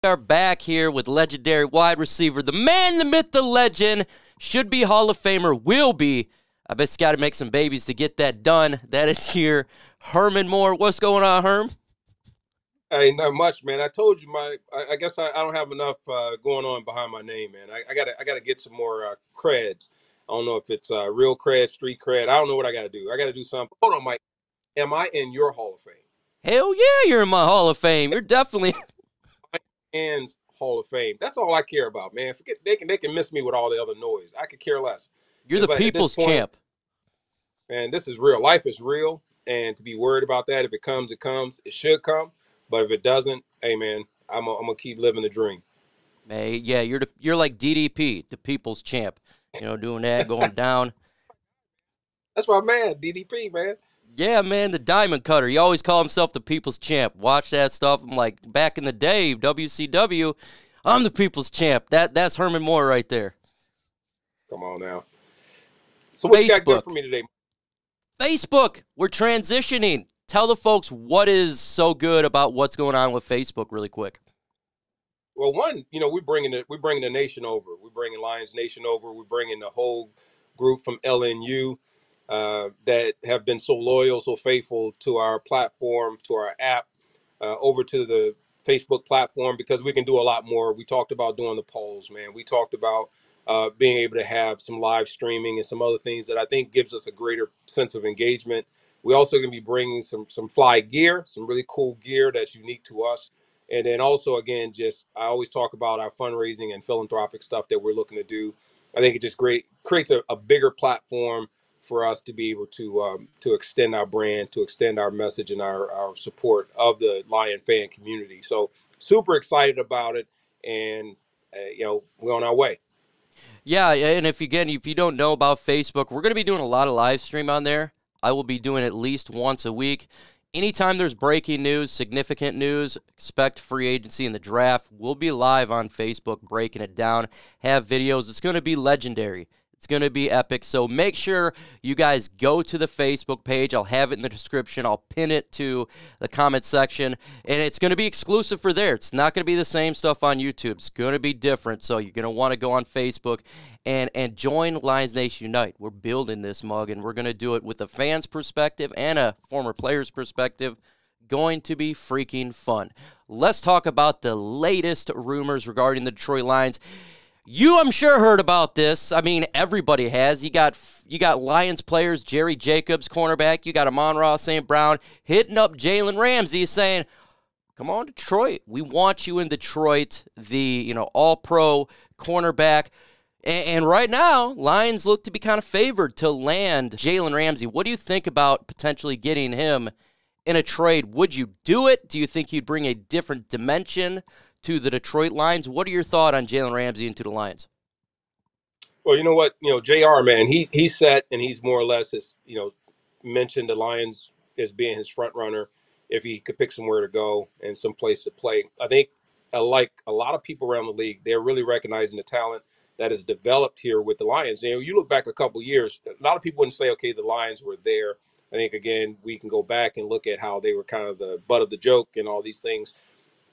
We are back here with legendary wide receiver, the man, the myth, the legend, should be Hall of Famer, will be. I bet he's got to make some babies to get that done. That is here, Herman Moore. What's going on, Herm? Hey, not much, man. I told you I guess I don't have enough going on behind my name, man. I gotta get some more creds. I don't know if it's real cred, street cred. I don't know what I gotta do. I gotta do something. Hold on, Mike. Am I in your Hall of Fame? Hell yeah, you're in my Hall of Fame. You're definitely And Hall of Fame. That's all I care about, man. Forget they can miss me with all the other noise. I could care less. you're It's the like at this people's point, champ. man, this is real. Life is real, and to be worried about that, if it comes, it comes. It should come, but if it doesn't, hey, man, I'm gonna keep living the dream. Hey, yeah, you're like DDP, the people's champ. Doing that, going down. That's my man, DDP, man. Yeah, man, the diamond cutter. He always called himself the people's champ. Watch that stuff. I'm like, back in the day, WCW, I'm the people's champ. That's Herman Moore right there. Come on now. So what you got good Facebook. for me today? Facebook, we're transitioning. Tell the folks what is so good about what's going on with Facebook really quick. Well, one, we're bringing the nation over. We're bringing Lions Nation over. We're bringing the whole group from LNU that have been so loyal, so faithful to our platform, to our app, over to the Facebook platform because we can do a lot more. We talked about doing the polls, man. We talked about being able to have some live streaming and some other things that I think gives us a greater sense of engagement. We also going to be bringing some fly gear, some really cool gear that's unique to us. And then also, again, just I always talk about our fundraising and philanthropic stuff that we're looking to do. I think it just creates a bigger platform for us to be able to extend our brand, to extend our message and our support of the Lion fan community. So super excited about it, and we're on our way. Yeah, and if you don't know about Facebook, we're going to be doing a lot of live stream on there. I will be doing at least once a week. Anytime there's breaking news, significant news, expect free agency in the draft, we'll be live on Facebook breaking it down, have videos. It's going to be legendary. It's going to be epic. So make sure you guys go to the Facebook page. I'll have it in the description. I'll pin it to the comment section. And it's going to be exclusive for there. It's not going to be the same stuff on YouTube. It's going to be different. So you're going to want to go on Facebook and join Lions Nation Unite. We're building this mug, and we're going to do it with a fan's perspective and a former player's perspective. Going to be freaking fun. Let's talk about the latest rumors regarding the Detroit Lions. You, I'm sure, heard about this. I mean, everybody has. You got Lions players, Jerry Jacobs, cornerback. You got Amon-Ra St. Brown hitting up Jalen Ramsey saying, come on, Detroit. We want you in Detroit, the all-pro cornerback. And right now, Lions look to be kind of favored to land Jalen Ramsey. What do you think about potentially getting him in a trade? Would you do it? Do you think you'd bring a different dimension to the Detroit Lions? What are your thoughts on Jalen Ramsey into the Lions? Well, you know what, JR, man, he's set, and he's more or less mentioned the Lions as being his front runner if he could pick somewhere to go and some place to play. I think, like a lot of people around the league, they're really recognizing the talent that is developed here with the Lions. You look back a couple years, a lot of people wouldn't say, okay, the Lions were there. I think, again, we can go back and look at how they were kind of the butt of the joke and all these things.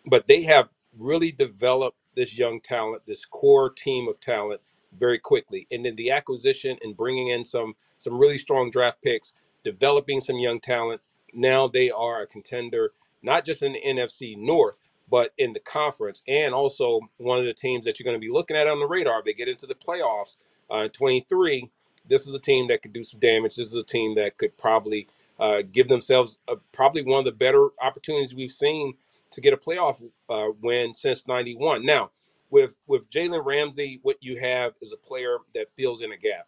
But they have really developed this young talent, this core team of talent very quickly. And then the acquisition and bringing in some really strong draft picks, developing some young talent. Now they are a contender, not just in the NFC North, but in the conference, and also one of the teams that you're going to be looking at on the radar. If they get into the playoffs in 23, this is a team that could do some damage. This is a team that could probably give themselves probably one of the better opportunities we've seen to get a playoff win since '91. Now, with Jalen Ramsey, what you have is a player that fills in a gap.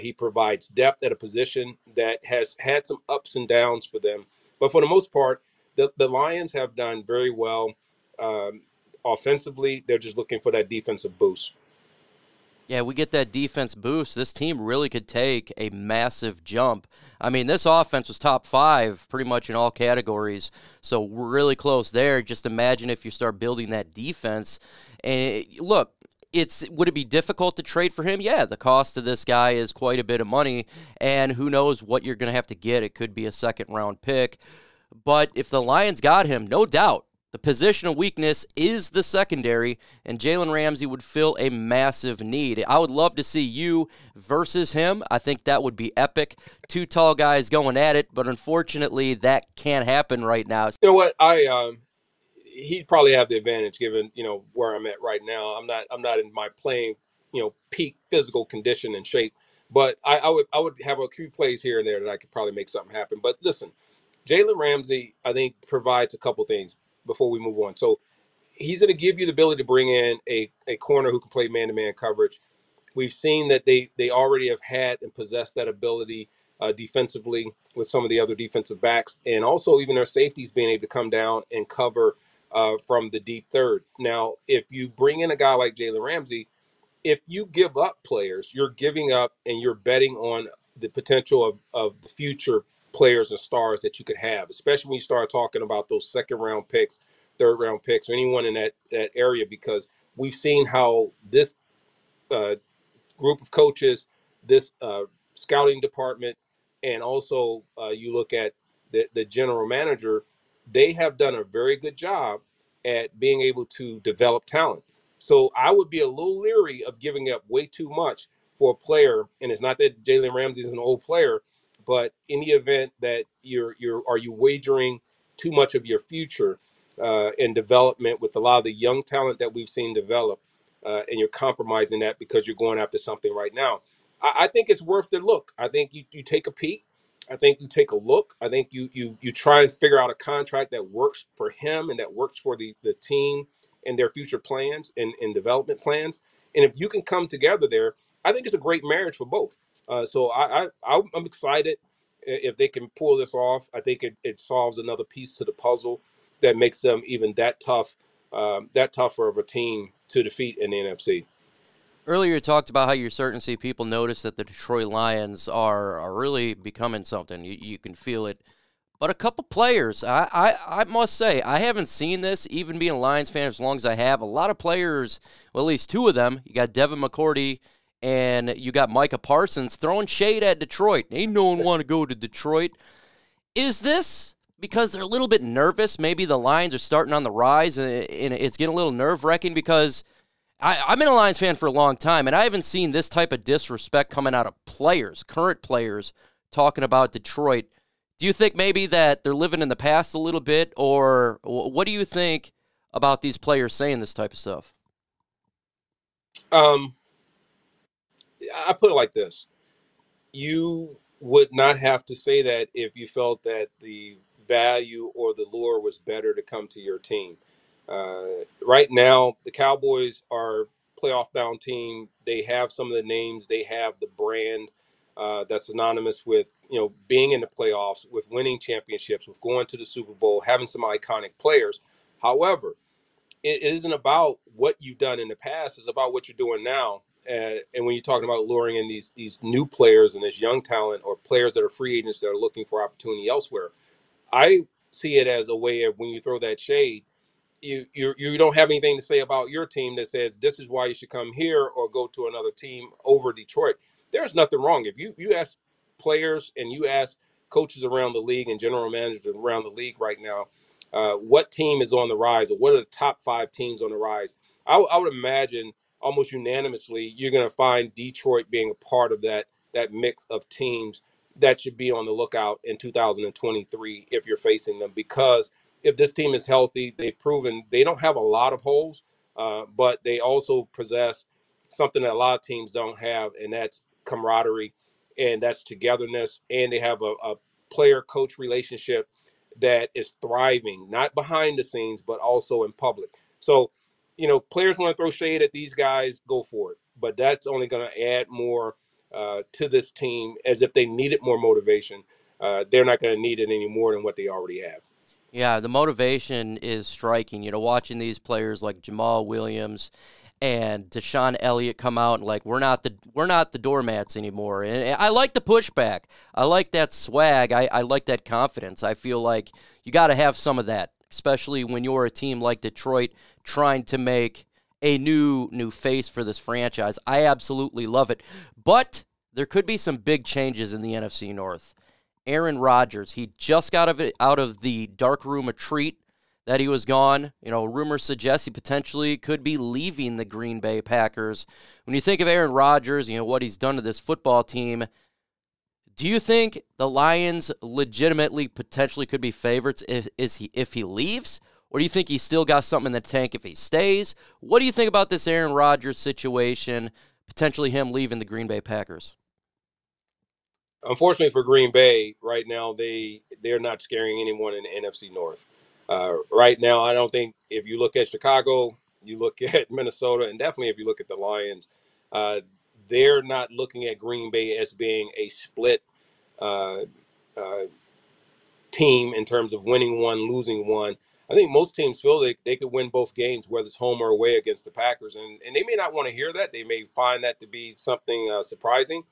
He provides depth at a position that has had some ups and downs for them. But for the most part, the Lions have done very well offensively. They're just looking for that defensive boost. Yeah, we get that defense boost. This team really could take a massive jump. I mean, this offense was top 5 pretty much in all categories, so we're really close there. Just imagine if you start building that defense. And look, would it be difficult to trade for him? Yeah, the cost of this guy is quite a bit of money, and who knows what you're going to have to get. It could be a second-round pick. But if the Lions got him, no doubt, The positional weakness is the secondary, and Jalen Ramsey would fill a massive need. I would love to see you versus him. I think that would be epic. Two tall guys going at it, but unfortunately that can't happen right now. You know what? He'd probably have the advantage given, where I'm at right now. I'm not in my playing, peak physical condition and shape. But I would have a few plays here and there that I could probably make something happen. But listen, Jalen Ramsey, I think, provides a couple things before we move on. So he's going to give you the ability to bring in a corner who can play man-to-man coverage. We've seen that they already have had and possess that ability defensively with some of the other defensive backs, and also even their safeties being able to come down and cover from the deep third. Now, if you bring in a guy like Jalen Ramsey, if you give up players, you're giving up and you're betting on the potential of the future players and stars that you could have, especially when you start talking about those second-round picks, third-round picks, or anyone in that area, because we've seen how this group of coaches, this scouting department, and also you look at the general manager, they have done a very good job at being able to develop talent. So I would be a little leery of giving up way too much for a player. And it's not that Jalen Ramsey is an old player, but in the event that are you wagering too much of your future in development with a lot of the young talent that we've seen develop, and you're compromising that because you're going after something right now. I think it's worth the look. I think you take a peek. I think you take a look. I think you try and figure out a contract that works for him and that works for the team and their future plans and development plans. And if you can come together there, I think it's a great marriage for both. So I'm excited if they can pull this off. I think it solves another piece to the puzzle that makes them even that tougher of a team to defeat in the NFC. Earlier, you talked about how you're starting to see people notice that the Detroit Lions are really becoming something. You can feel it. But a couple players, I must say, I haven't seen this, even being a Lions fan as long as I have. A lot of players, well, at least two of them, you got Devin McCourty and you got Micah Parsons throwing shade at Detroit. Ain't no one want to go to Detroit. Is this because they're a little bit nervous? Maybe the Lions are starting on the rise and it's getting a little nerve-wracking because I've been a Lions fan for a long time, and I haven't seen this type of disrespect coming out of players, current players, talking about Detroit. Do you think maybe that they're living in the past a little bit, or what do you think about these players saying this type of stuff? I put it like this. You would not have to say that if you felt that the value or the lure was better to come to your team. Right now, the Cowboys are a playoff-bound team. They have some of the names. They have the brand that's synonymous with being in the playoffs, with winning championships, with going to the Super Bowl, having some iconic players. However, it isn't about what you've done in the past. It's about what you're doing now. And when you're talking about luring in these new players and this young talent or players that are free agents that are looking for opportunity elsewhere, I see it as a way of when you throw that shade, you don't have anything to say about your team that says this is why you should come here or go to another team over Detroit. There's nothing wrong. If you ask players and you ask coaches around the league and general managers around the league right now, what team is on the rise or what are the top 5 teams on the rise, I would imagine almost unanimously you're going to find Detroit being a part of that mix of teams that should be on the lookout in 2023 if you're facing them, because if this team is healthy, they've proven they don't have a lot of holes, but they also possess something that a lot of teams don't have, and that's camaraderie, and that's togetherness, and they have a player-coach relationship that is thriving, not behind the scenes, but also in public. So, players want to throw shade at these guys, go for it. But that's only going to add more to this team, as if they needed more motivation. They're not going to need it any more than what they already have. Yeah, the motivation is striking. Watching these players like Jamal Williams and Deshaun Elliott come out and we're not the doormats anymore. And I like the pushback. I like that swag. I like that confidence. I feel like you got to have some of that, especially when you're a team like Detroit trying to make a new face for this franchise. I absolutely love it. But there could be some big changes in the NFC North. Aaron Rodgers, he just got out of the dark room retreat that he was gone. Rumors suggest he potentially could be leaving the Green Bay Packers. When you think of Aaron Rodgers, what he's done to this football team, do you think the Lions legitimately potentially could be favorites if he leaves? Or do you think he's still got something in the tank if he stays? What do you think about this Aaron Rodgers situation, potentially him leaving the Green Bay Packers? Unfortunately for Green Bay, right now they're not scaring anyone in the NFC North. Right now, I don't think if you look at Chicago, you look at Minnesota, and definitely if you look at the Lions, uh, they're not looking at Green Bay as being a split uh, uh, team in terms of winning one, losing one. I think most teams feel they could win both games, whether it's home or away against the Packers. And they may not want to hear that. They may find that to be something surprising,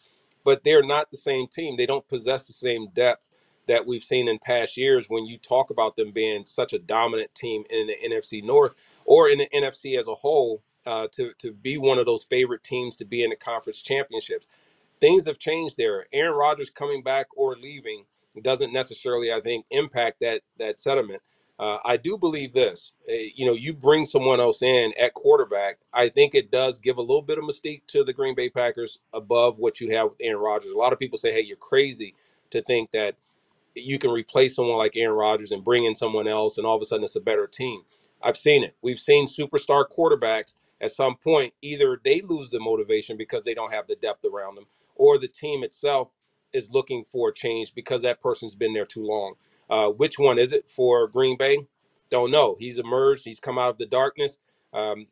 but they're not the same team. They don't possess the same depth that we've seen in past years when you talk about them being such a dominant team in the NFC North or in the NFC as a whole, to be one of those favorite teams to be in the conference championships. Things have changed there. Aaron Rodgers coming back or leaving doesn't necessarily, I think, impact that sentiment. I do believe this. You bring someone else in at quarterback. I think it does give a little bit of mystique to the Green Bay Packers above what you have with Aaron Rodgers. A lot of people say, "Hey, you're crazy to think that you can replace someone like Aaron Rodgers and bring in someone else, and all of a sudden it's a better team." I've seen it. We've seen superstar quarterbacks at some point either they lose the motivation because they don't have the depth around them, or the team itself is looking for a change because that person's been there too long. Which one is it for Green Bay? Don't know. He's emerged. He's come out of the darkness.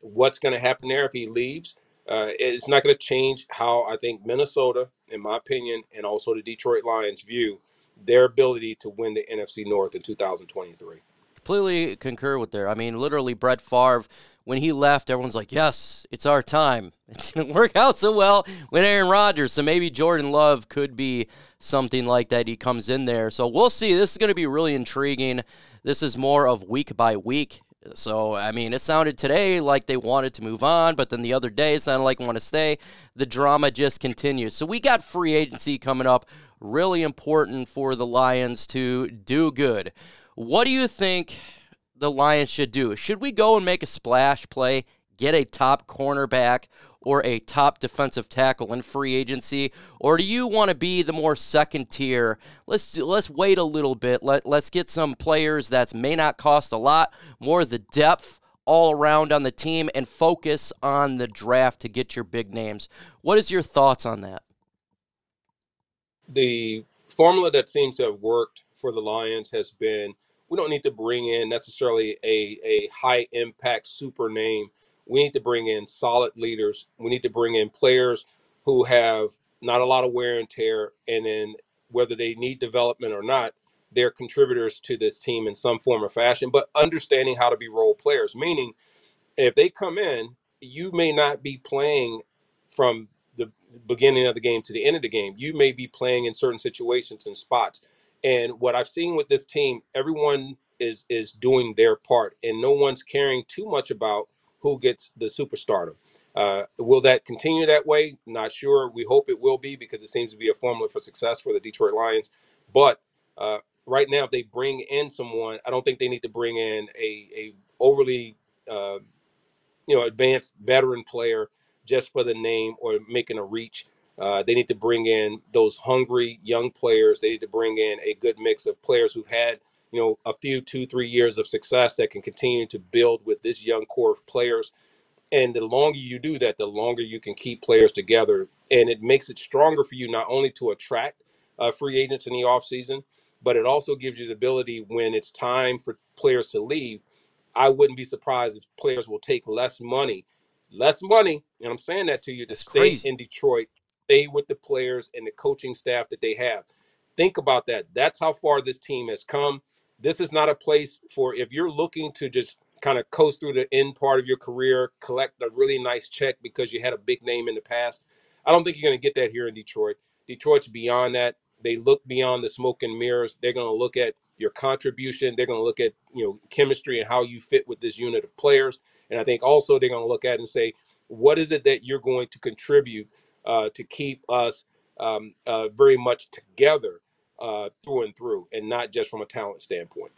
What's going to happen there if he leaves? It's not going to change how I think Minnesota, in my opinion, and also the Detroit Lions view their ability to win the NFC North in 2023. Completely concur with there. I mean, literally, Brett Favre, when he left, everyone's like, yes, it's our time. It didn't work out so well with Aaron Rodgers, so maybe Jordan Love could be something like that. He comes in there. So we'll see. This is going to be really intriguing. This is more of week by week. So, I mean, it sounded today like they wanted to move on, but then the other day it sounded like they want to stay. The drama just continues. So we got free agency coming up, really important for the Lions to do good. What do you think the Lions should do? Should we go and make a splash play, get a top cornerback or a top defensive tackle in free agency, or do you want to be the more second tier? Let's wait a little bit. Let's get some players that may not cost a lot, more of the depth all around on the team, and focus on the draft to get your big names. What is your thoughts on that? The formula that seems to have worked for the Lions has been we don't need to bring in necessarily a high impact super name. We need to bring in solid leaders. We need to bring in players who have not a lot of wear and tear. And then whether they need development or not, they're contributors to this team in some form or fashion, but understanding how to be role players, meaning if they come in, you may not be playing from the beginning of the game to the end of the game. You may be playing in certain situations and spots. And what I've seen with this team, everyone is doing their part, and no one's caring too much about who gets the superstardom. Will that continue that way? Not sure. We hope it will be because it seems to be a formula for success for the Detroit Lions. But right now, if they bring in someone, I don't think they need to bring in a overly uh, advanced veteran player just for the name or making a reach. They need to bring in those hungry young players. They need to bring in a good mix of players who've had, a few, 2, 3 years of success that can continue to build with this young core of players. And the longer you do that, the longer you can keep players together. And it makes it stronger for you not only to attract free agents in the offseason, but it also gives you the ability when it's time for players to leave. I wouldn't be surprised if players will take less money, and I'm saying that to you, to That's stay crazy. in Detroit, stay with the players and the coaching staff that they have. Think about that. That's how far this team has come. This is not a place for if you're looking to just kind of coast through the end part of your career, collect a really nice check because you had a big name in the past. I don't think you're going to get that here in Detroit. Detroit's beyond that. They look beyond the smoke and mirrors. They're going to look at your contribution. They're going to look at chemistry and how you fit with this unit of players. And I think also they're going to look at it and say, what is it that you're going to contribute to keep us very much together through and through, and not just from a talent standpoint.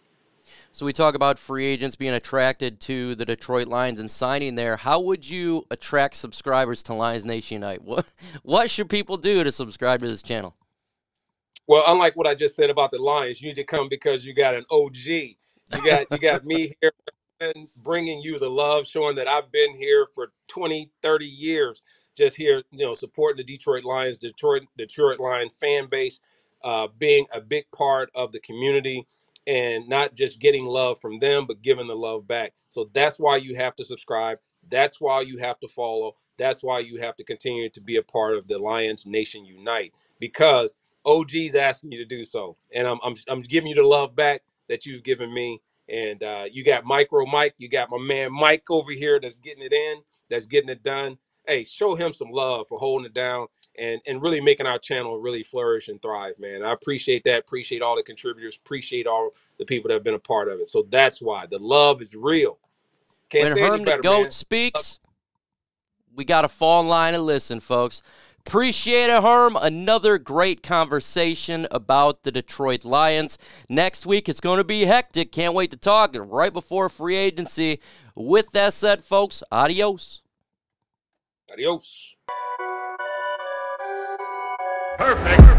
So we talk about free agents being attracted to the Detroit Lions and signing there. How would you attract subscribers to Lions Nation Unite? What should people do to subscribe to this channel? Well, unlike what I just said about the Lions, you need to come because you got an OG. You got me here bringing you the love, showing that I've been here for 20, 30 years, just here, supporting the Detroit Lions, Detroit Lion fan base, being a big part of the community and not just getting love from them, but giving the love back. So that's why you have to subscribe. That's why you have to follow. That's why you have to continue to be a part of the Lions Nation Unite, because OG's asking you to do so. And I'm giving you the love back that you've given me. And you got Micro Mike, you got my man Mike over here that's getting it in, that's getting it done. Hey, show him some love for holding it down and really making our channel really flourish and thrive, man. I appreciate that. Appreciate all the contributors. Appreciate all the people that have been a part of it. So that's why the love is real. Can't When say any Herm the better, GOAT man. speaks, we got to fall in line and listen, folks. Appreciate it, Herm. Another great conversation about the Detroit Lions. Next week, it's going to be hectic. Can't wait to talk right before free agency. With that said, folks, adios. Adios. Perfect.